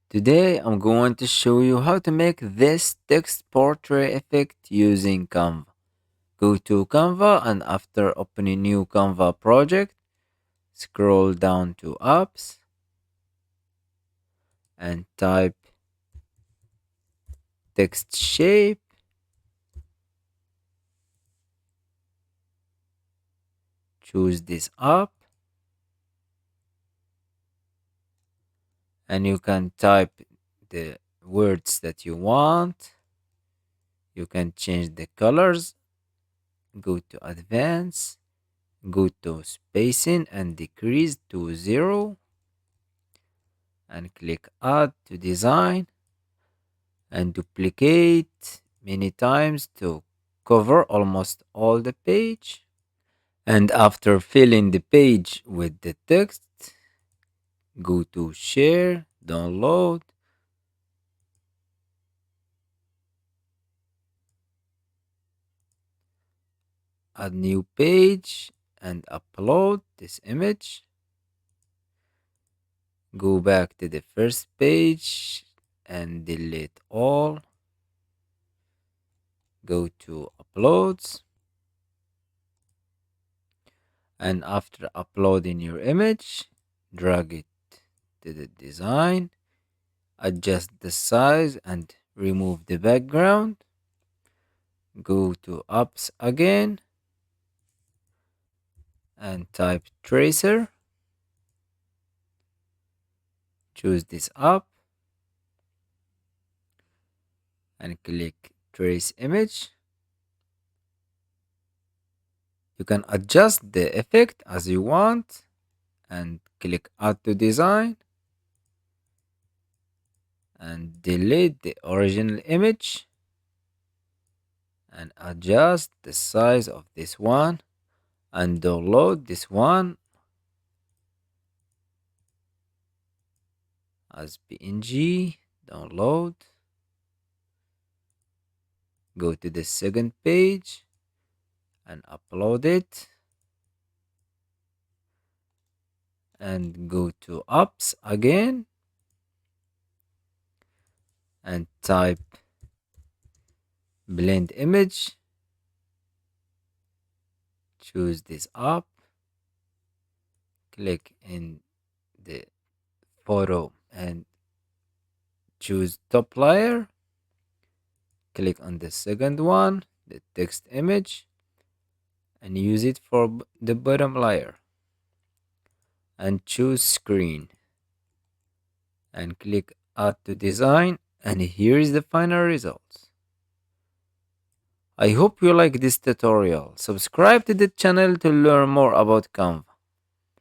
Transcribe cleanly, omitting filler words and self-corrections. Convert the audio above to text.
Today I'm going to show you how to make this text portrait effect using Canva. Go to Canva and after opening new Canva project, scroll down to apps and type text shape. Choose this app and you can type the words that you want. You can change the colors. Go to advanced. Go to spacing and decrease to 0 and click add to design and duplicate many times to cover almost all the page. And after filling the page with the text, go to share, download, add new page and upload this image. Go back to the first page and delete all. Go to uploads. And after uploading your image, drag it to the design, adjust the size and remove the background. Go to apps again and type tracer. Choose this app and click trace image. You can adjust the effect as you want and click add to design and delete the original image and adjust the size of this one and download this one as PNG. Download. Go to the second page and upload it and go to apps again and type blend image. Choose this app, click in the photo and choose top layer. Click on the second one, the text image, and use it for the bottom layer and choose screen and click add to design, and here is the final results. I hope you like this tutorial. Subscribe to the channel to learn more about Canva.